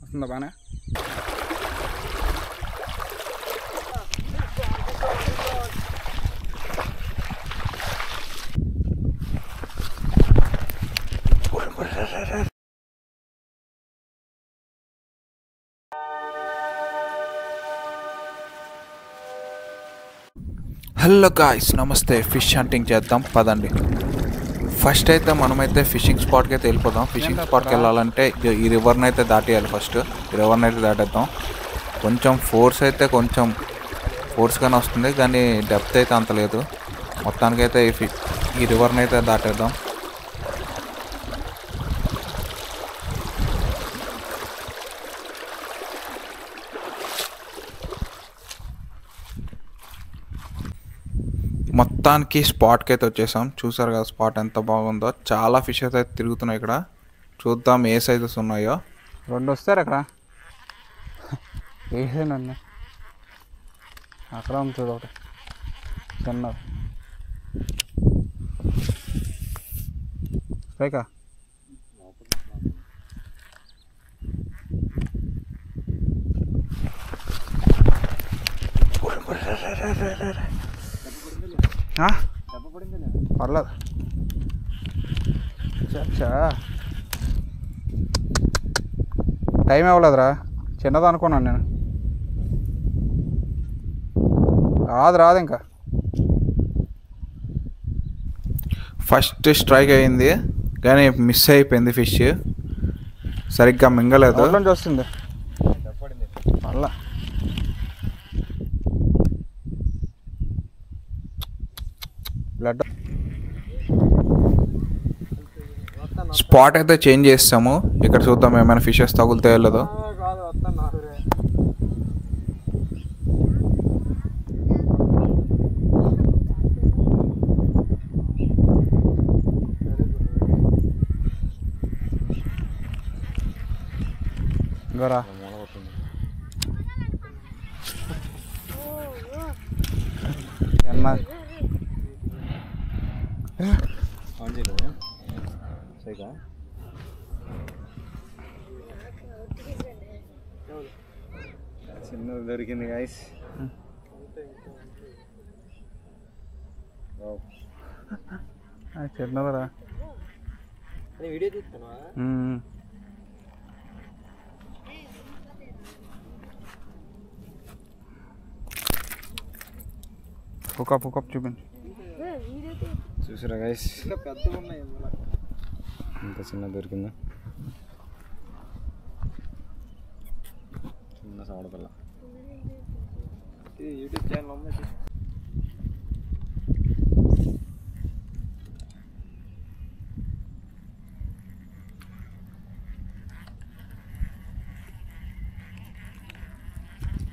వస్తుందా బానే? Hello guys, నమస్తే. ఫిష్ హంటింగ్ చేద్దాం పదండి. ఫస్ట్ అయితే మనమైతే ఫిషింగ్ స్పాట్కి అయితే వెళ్ళిపోదాం. ఫిషింగ్ స్పాట్కి వెళ్ళాలంటే ఈ రివర్ని అయితే దాటేయాలి. ఫస్ట్ ఈ రివర్ని అయితే దాటేద్దాం. కొంచెం ఫోర్స్గానే వస్తుంది, కానీ డెప్త్ అయితే అంత లేదు. మొత్తానికైతే ఈ రివర్ని అయితే దాటేద్దాం. మొత్తానికి స్పాట్కి అయితే వచ్చేసాం. చూసారు కదా స్పాట్ ఎంత బాగుందో. చాలా ఫిషెస్ అయితే తిరుగుతున్నాయి ఇక్కడ. చూద్దాం ఏ సైజెస్ ఉన్నాయో. 2 వస్తారు అక్కడ. వేసేనండి అక్కడ ఉంటుంది ఒకటి చిన్న పైకా. పర్లేదు టైం ఇవ్వలేదురా, చిన్నది అనుకున్నాను నేను. రాదు ఇంకా. ఫస్ట్ స్ట్రైక్ అయింది కానీ మిస్ అయిపోయింది. ఫిష్ సరిగ్గా మింగలేదు. నుంచి వస్తుంది మళ్ళా. బ్లడ్ స్పాట్ అయితే చేంజ్ చేస్తాము. ఇక్కడ చూద్దాం ఏమైనా ఫిషెస్ తగులుతాయో లేదో. గరా చిన్నది దొరికింది గైస్. చిన్నదిరా. వీడియో తీస్తాను. పుకప్ చూపించు. చూసారా గైస్, పెద్దగా ఉన్నాయి. ఇంత చిన్న దొరికిందా? చిన్న సవడపిల్ల. ఇది యూట్యూబ్ ఛానల్ అమ్మ.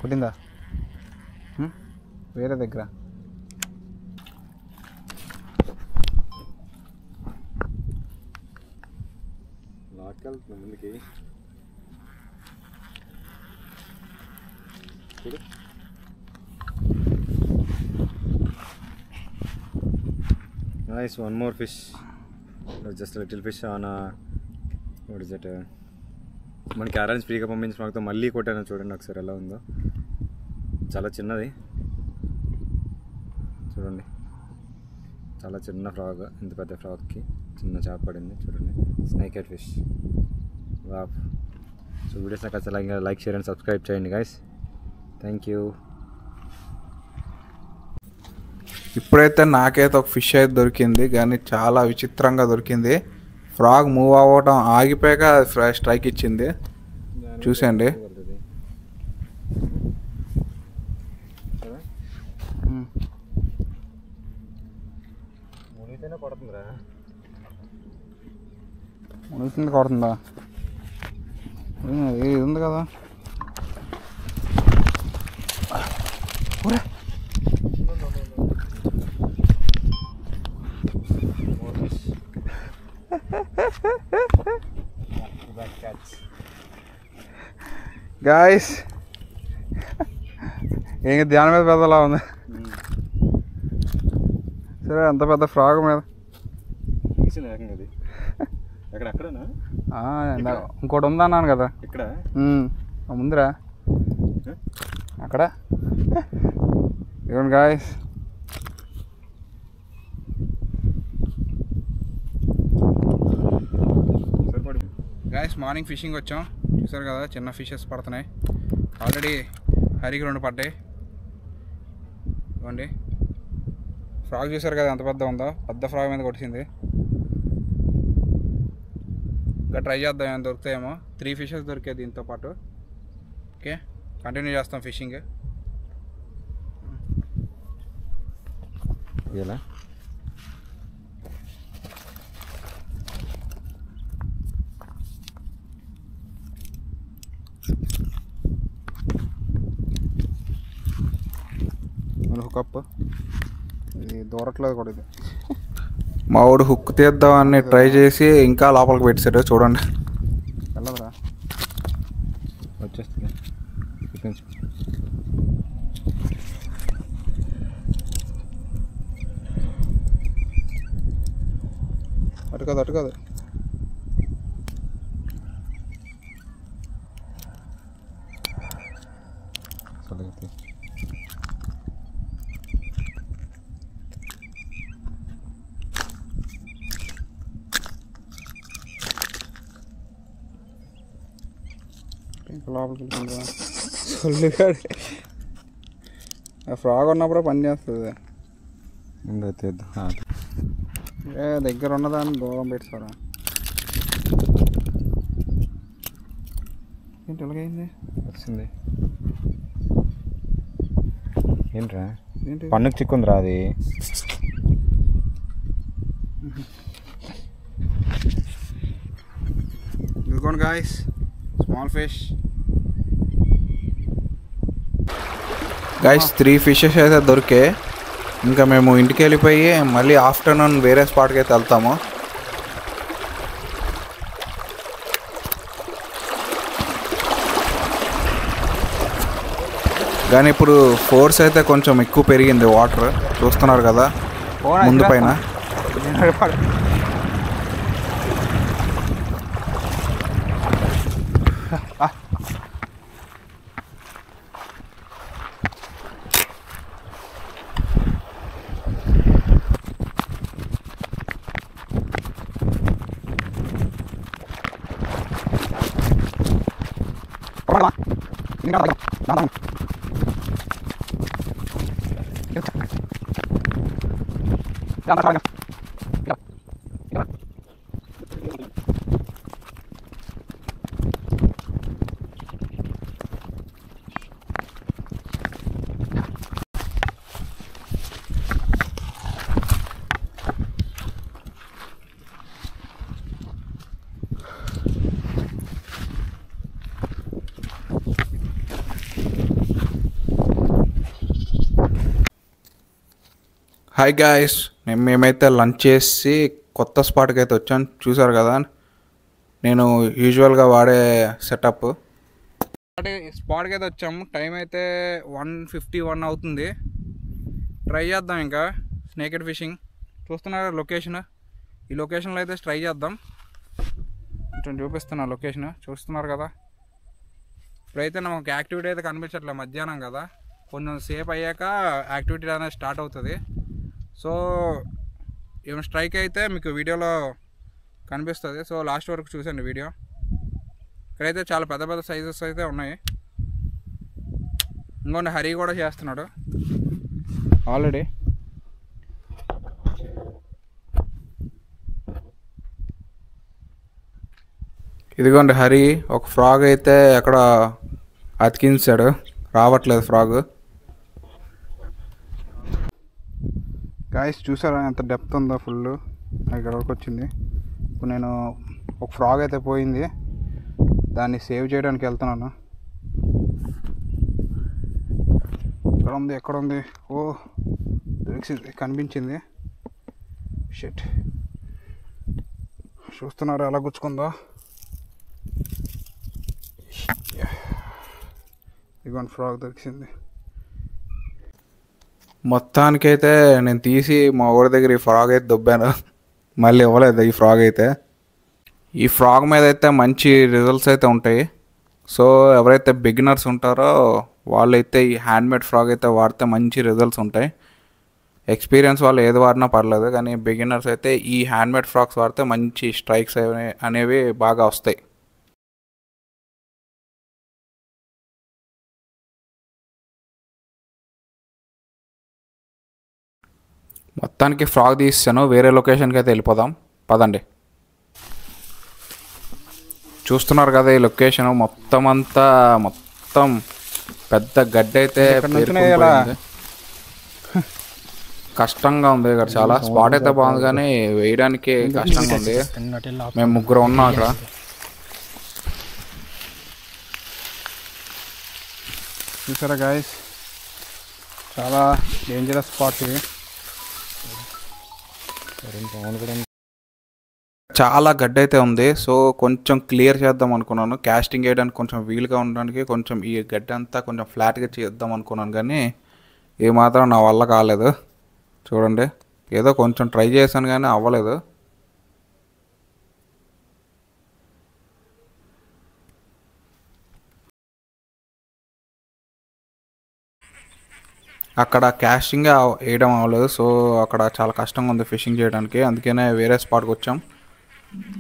కొట్టిందా వేరే దగ్గర? లాక్కెళ్తున్నా ముందుకి. చూడు, nice. One more fish. Just little fish on what is that. మనకి ఆరెంజ్ ఫ్రీగా పంపించిన మాకు మళ్ళీ కొట్టాను. చూడండి ఒకసారి ఎలా ఉందో. చాలా చిన్నది చూడండి, చాలా చిన్న ఫ్రాగ్. ఇంత పెద్ద ఫ్రాగ్కి చిన్న చేప పడింది చూడండి. Snake head fish. Wow. So videos నాకు అసలు లైక్, షేర్ అండ్ సబ్స్క్రైబ్ చేయండి గైస్. Thank you. ఇప్పుడైతే నాకైతే ఒక ఫిష్ అయితే దొరికింది, కానీ చాలా విచిత్రంగా దొరికింది. ఫ్రాగ్ మూవ్ అవ్వడం ఆగిపోయాక స్ట్రైక్ ఇచ్చింది. చూసండి. కొడుతుందా? ఇది ఉంది కదా. గాయస్ ఇంక ధ్యానం మీద పెద్దలా ఉంది. సరే అంత పెద్ద ఫ్రాగ్ మీద అది అక్కడనా ఇంకోటి ఉందా అన్నాను కదా ఇక్కడ ముందురా అక్కడ ఇవ్వండి గాయస్. గాయస్ మార్నింగ్ ఫిషింగ్ వచ్చాం, చూసారు కదా చిన్న ఫిషెస్ పడుతున్నాయి. ఆల్రెడీ హరికి 2 పడ్డాయి. ఇవ్వండి ఫ్రాగ్ చూసారు కదా ఎంత పెద్ద ఉందో, పెద్ద ఫ్రాగ్ మీద కొట్టింది. ఇంకా ట్రై చేద్దాం ఏమైనా దొరుకుతాయేమో. 3 ఫిషెస్ దొరికాయి దీంతో పాటు. ఓకే కంటిన్యూ చేస్తాం ఫిషింగ్. ఇలా హుకప్ ఇది దూరట్లేదు కూడా. ఇది మా వాడు హుక్ తీద్దామని ట్రై చేసి ఇంకా లోపలికి పెట్టాడు చూడండి. వెళ్ళదురా వచ్చేస్తుంది. అటు కాదు అటు కాదు. ఇంకా లోపలికి వెళ్తుందా సొల్లుగాడు. ఆ ఫ్రాగ్ ఉన్నప్పుడే పని చేస్తుంది. ఏ దగ్గర ఉన్నదాన్ని దూరం పెట్టారా ఏంటి ఎలాగైంది? వచ్చింది ఏంట్రా? ఏంటి పన్నుకు చిక్కుందిరా అది. ఇదిగోండి guys small fish. Guys 3 fishes అయితే దొరికే. ఇంకా మేము ఇంటికి వెళ్ళిపోయి మళ్ళీ ఆఫ్టర్నూన్ వేరే స్పాట్కి అయితే వెళ్తాము. కానీ ఇప్పుడు ఫోర్స్ అయితే కొంచెం ఎక్కువ పెరిగింది, వాటర్ చూస్తున్నారు కదా ముందు పైన. హాయ్ గాయస్, మేమైతే లంచ్ చేసి కొత్త స్పాట్కి అయితే వచ్చాను. చూసారు కదా నేను యూజువల్గా వాడే సెటప్. స్పాట్కి అయితే వచ్చాము. టైం అయితే 1:51 అవుతుంది. ట్రై చేద్దాం ఇంకా స్నేకెడ్ ఫిషింగ్. చూస్తున్నారు లొకేషన్, ఈ లొకేషన్లో అయితే ట్రై చేద్దాం. కొంచెం చూపిస్తున్నా లొకేషన్, చూస్తున్నారు కదా. ఇప్పుడైతే నాకు యాక్టివిటీ అయితే కనిపించట్లేదు, మధ్యాహ్నం కదా. కొంచెం సేపు అయ్యాక యాక్టివిటీ అనేది స్టార్ట్ అవుతుంది. సో ఏమైనా స్ట్రైక్ అయితే మీకు వీడియోలో కనిపిస్తుంది. సో లాస్ట్ వరకు చూసండి వీడియో. ఇక్కడైతే చాలా పెద్ద పెద్ద సైజెస్ అయితే ఉన్నాయి. ఇంకొన్ని హరి కూడా చేస్తున్నాడు ఆల్రెడీ. ఇదిగోండి హరి ఒక ఫ్రాగ్ అయితే ఎక్కడ అతికించాడు, రావట్లేదు ఫ్రాగ్. గాయస్ చూసారా ఎంత డెప్త్ ఉందో, ఫుల్ ఇక్కడ వరకు వచ్చింది. ఇప్పుడు నేను ఒక ఫ్రాగ్ అయితే పోయింది, దాన్ని సేవ్ చేయడానికి వెళ్తున్నాను. ఎక్కడ ఉంది ఎక్కడ ఉంది? ఓ దొరికింది, కనిపించింది. షిట్, చూస్తున్నారా ఎలా గుచ్చుకుందో. ఇదిగోండి ఫ్రాగ్ దొరికింది. మొత్తానికైతే నేను తీసి మా ఊరి దగ్గర ఈ ఫ్రాగ్ అయితే దొబ్బాను, మళ్ళీ ఇవ్వలేదు ఈ ఫ్రాగ్ అయితే. ఈ ఫ్రాగ్ మీద అయితే మంచి రిజల్ట్స్ అయితే ఉంటాయి. సో ఎవరైతే బిగినర్స్ ఉంటారో వాళ్ళైతే ఈ హ్యాండ్మేడ్ ఫ్రాగ్ అయితే వాడితే మంచి రిజల్ట్స్ ఉంటాయి. ఎక్స్పీరియన్స్ వాళ్ళు ఏది వాడినా పర్లేదు, కానీ బిగినర్స్ అయితే ఈ హ్యాండ్మేడ్ ఫ్రాగ్స్ వాడితే మంచి స్ట్రైక్స్ అనేవి బాగా వస్తాయి. మొత్తానికి ఫ్రాగ్ తీసాను, వేరే లొకేషన్కి అయితే వెళ్ళిపోదాం పదండి. చూస్తున్నారు కదా ఈ లొకేషన్ మొత్తం పెద్ద గడ్డి అయితే పేరుకుపోయింది. కష్టంగా ఉంది ఇక్కడ చాలా. స్పాట్ అయితే బాగుంది కానీ వేయడానికి కష్టంగా ఉంది. మేము ముగ్గురు ఉన్నాం అక్కడ. చూసారా గాయస్, చాలా డేంజరస్ స్పాట్స్ ఇవి. చాలా గడ్డి అయితే ఉంది. సో కొంచెం క్లియర్ చేద్దాం అనుకున్నాను, కాస్టింగ్ వేయడానికి కొంచెం వీలుగా ఉండడానికి కొంచెం ఈ గడ్డి అంతా కొంచెం ఫ్లాట్గా చేద్దాం అనుకున్నాను, కానీ ఏమాత్రం నా వల్ల కాలేదు. చూడండి, ఏదో కొంచెం ట్రై చేశాను కానీ అవ్వలేదు. అక్కడ కాస్టింగ్ వేయడం అవ్వలేదు. సో అక్కడ చాలా కష్టంగా ఉంది ఫిషింగ్ చేయడానికి, అందుకనే వేరే స్పాట్కి వచ్చాం.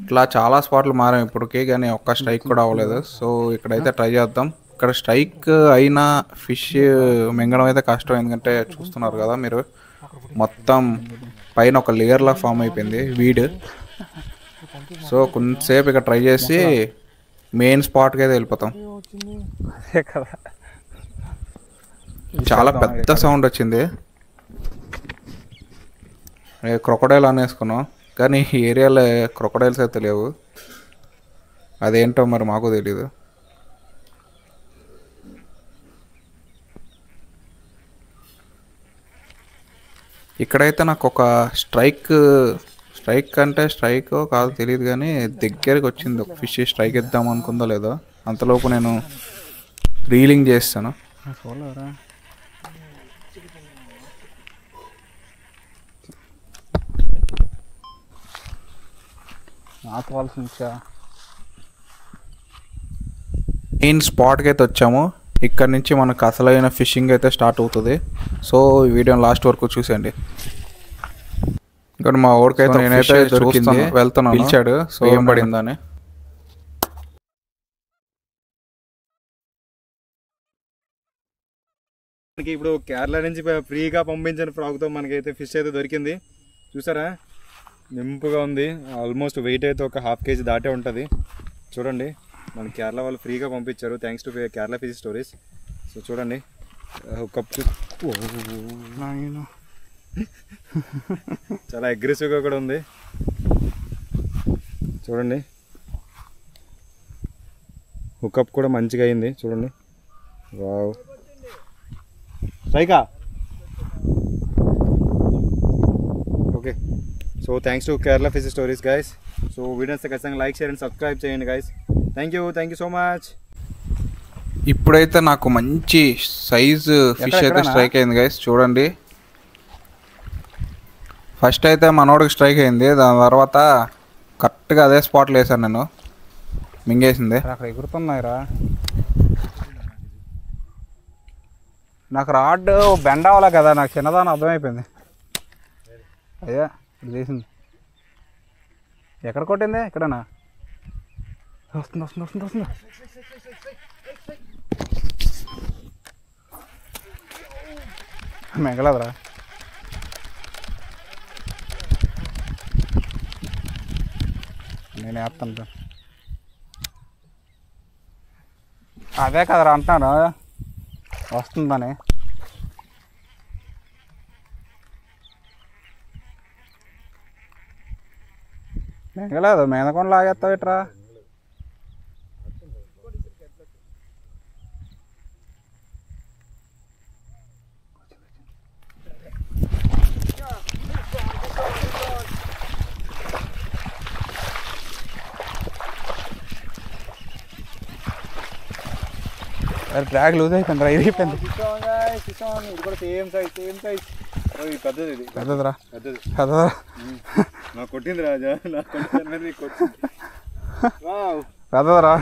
ఇట్లా చాలా స్పాట్లు మారాం ఇప్పటికీ, కానీ ఒక్క స్ట్రైక్ కూడా అవ్వలేదు. సో ఇక్కడైతే ట్రై చేద్దాం. ఇక్కడ స్ట్రైక్ అయినా ఫిష్ మింగడం అయితే కష్టం, ఎందుకంటే చూస్తున్నారు కదా మీరు, మొత్తం పైన ఒక లేయర్లా ఫామ్ అయిపోయింది వీడ్. సో కొంతసేపు ఇక్కడ ట్రై చేసి మెయిన్ స్పాట్కి అయితే వెళ్ళిపోతాం. చాలా పెద్ద సౌండ్ వచ్చింది. క్రొకడైల్ అనేసుకున్నాం, కానీ ఈ ఏరియాలో క్రొకడైల్స్ అయితే లేవు. అదేంటో మరి మాకు తెలీదు. ఇక్కడైతే నాకు ఒక స్ట్రైక్ అంటే స్ట్రైక్ కాదు తెలియదు, కానీ దగ్గరికి వచ్చింది ఒక ఫిష్. స్ట్రైక్ ఇద్దాం అనుకుందో లేదో, అంతలోపు నేను రీలింగ్ చేస్తాను. మెయిన్ స్పాట్కి అయితే వచ్చాము. ఇక్కడ నుంచి మనకు అసలైన ఫిషింగ్ అయితే స్టార్ట్ అవుతుంది. సో ఈ వీడియో లాస్ట్ వరకు చూసేయండి. ఇక్కడ మా ఊరికైతే నేనైతే దొరికింది, వెళ్తున్నాను, పిలిచాడు. సో ఏం పడిందని. మనకి ఇప్పుడు కేరళ నుంచి ఫ్రీగా పంపించిన ఫ్రాగ్తో మనకైతే ఫిష్ అయితే దొరికింది. చూసారా, నింపుగా ఉంది. ఆల్మోస్ట్ వెయిట్ అయితే ఒక 1/2 kg దాటే ఉంటుంది. చూడండి, మన కేరళ వాళ్ళు ఫ్రీగా పంపించారు, thanks to Kerala fish stories. So చూడండి, కప్పు చాలా అగ్రెసివ్గా కూడా ఉంది. చూడండి, హుకప్ కూడా మంచిగా అయింది. చూడండి, వావ్, రైకా. Okay, so thanks to Kerala fish stories guys. So videos ఖచ్చితంగా లైక్, షేర్ అండ్ సబ్స్క్రైబ్ చేయండి guys. Thank you so much. ఇప్పుడైతే నాకు మంచి సైజు ఫిష్ అయితే స్ట్రైక్ అయింది గైస్. చూడండి, ఫస్ట్ అయితే మనోడికి స్ట్రైక్ అయింది, దాని తర్వాత కరెక్ట్గా అదే స్పాట్లో వేసాను నేను, మింగేసింది. అక్కడ ఎగురుతున్నాయిరా. నాకు రాడ్ బెండ్ అవ్వాలి కదా, నాకు చిన్నదాన్ని అర్థమైపోయింది. అయ్యా ఇది చేసింది. ఎక్కడ కొట్టింది? ఇక్కడనా? వస్తుంది. మిగలదురా. నేను వేస్తాను. అదే కదరా అంటున్నాను, వస్తుందని. మిగలేదు, మేనకొని లాగేస్తావు ఇట్రా. ట్రాక్ లూజ్ అయిపోయింది రా, ఇరిగిపోయింది. ఇది కూడా సేమ్ సైజ్. పెద్దది, ఇది పెద్దదిరా. పెద్దదిరా. నాకు కొట్టింది రాజా, నాకు కొట్టింది. పెద్దదరా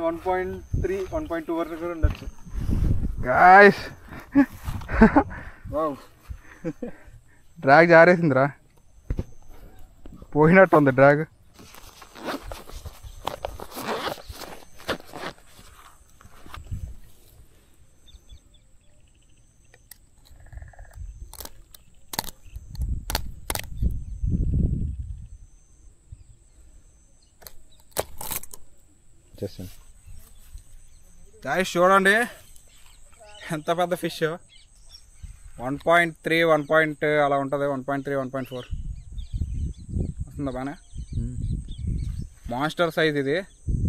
1.3 1.2 వరకు కూడా ఉండొచ్చు. గాయ్స్ డ్రాగ్ జారేసిందిరా, పోయినట్టు ఉంది డ్రాగ్. గాయ్స్ చూడండి ఎంత పెద్ద ఫిష్, 1.3 1 అలా ఉంటుంది, 1.3 1.4 వస్తుందా బాగానే. మాన్స్టర్ సైజ్ ఇది,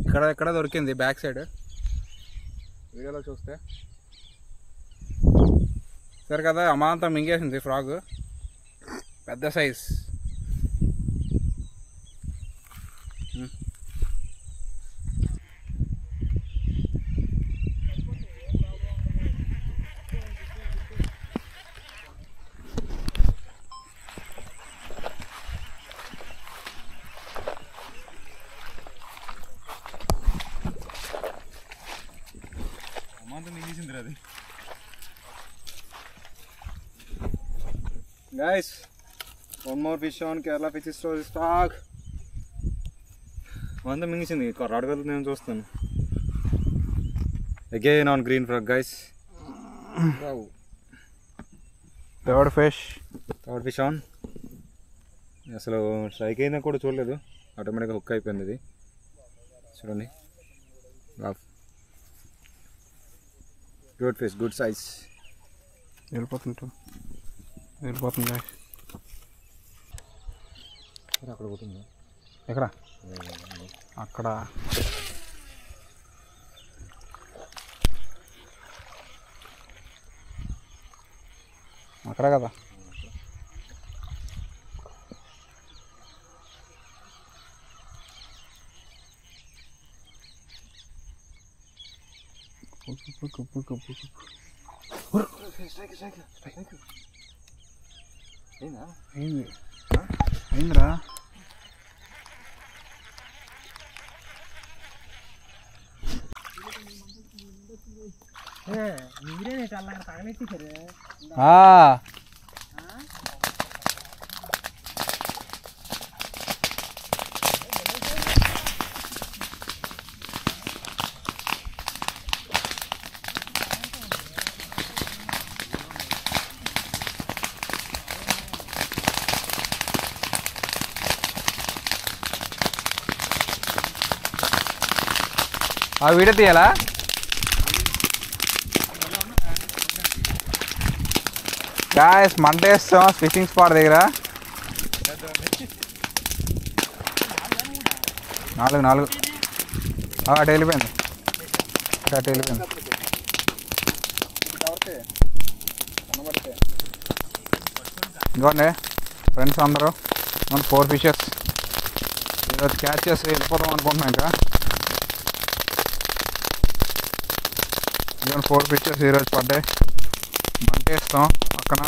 ఇక్కడ దొరికింది బ్యాక్ సైడ్ వీడియోలో చూస్తే. సరే కదా, అమాంతం మింగేసింది ఫ్రాగ్, పెద్ద size. Guys, one more fish on Kerala Fish Story stock. వంద మింగిసింది, రాడగలు నేను చూస్తాను. Again on green frog guys. Third fish on. అసలు స్ట్రైక్ అయినా కూడా చూడలేదు, ఆటోమేటిక్గా హుక్ అయిపోయింది ఇది. చూడండి, గుడ్ ఫిష్, గుడ్ సైజ్. వెళ్ళిపోతుంది అక్కడ పోతుంది. ఎక్కడ? అక్కడ. అక్కడ కదా. అయిందిరా. ఆ వీడియో తీయాలా? గాయ్స్ మంట వేస్తాం ఫిషింగ్ స్పాట్ దగ్గర. 4 అటు వెళ్ళిపోయింది. ఇదిగోండి ఫ్రెండ్స్ అందరూ, మన 4 ఫిషెస్ ఈరోజు క్యాచ్ చేసి వెళ్ళిపోతాం అనుకుంటున్నాం. ఇంకా ఇదిగోండి 4 ఫిషెస్ ఈరోజు పడ్డాయి. మంట వేస్తాం అక్కడ.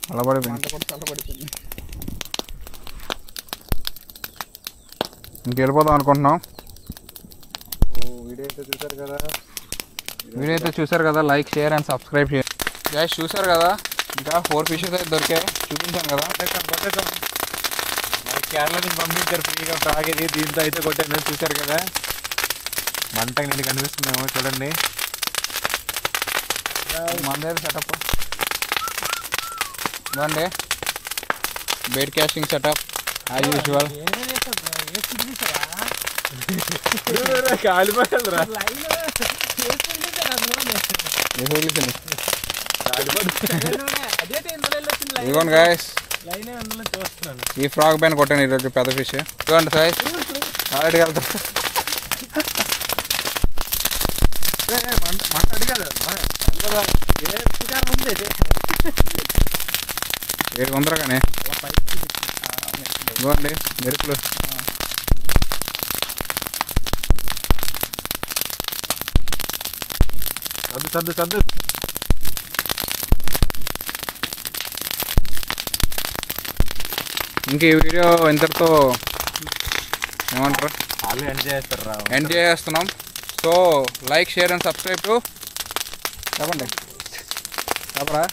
చల్లబడిపోయింది. ఇంకెళ్ళిపోదాం అనుకుంటున్నాం. వీడియో అయితే చూసారు కదా, లైక్ షేర్ అండ్ సబ్స్క్రైబ్ చేయండి. గ్యాస్ చూసారు కదా, ఇంకా 4 ఫిషెస్ అయితే దొరికాయి, చూపించాను కదా. కేరళ నుంచి పంపించారు ఫ్రీగా ఫ్రాగ్ ఇది. దీంతో అయితే కొట్టాను, చూసారు కదా. మంటకి నేను కనిపిస్తున్నాము చూడండి. మన దగ్గర సెటప్ ఇవ్వండి, bait casting setup as usual. కాలిపోతుందిరా. ఇదిగోండి గాయస్, ఈ ఫ్రాగ్ పైన కొట్టాను ఈరోజు పెద్ద ఫిష్. ఇదిగోండి సైజ్ ఆల్రెడీ వెళ్తాను. ఏడు తొందరగానే ఇదిగోండి మెరుపులు. సర్దు ఇంక ఈ వీడియో ఇంతటితో ఏమంటారు వాళ్ళు ఎండ్ చేస్తున్నాం. So like, share and subscribe to చెప్పండి చెప్పరా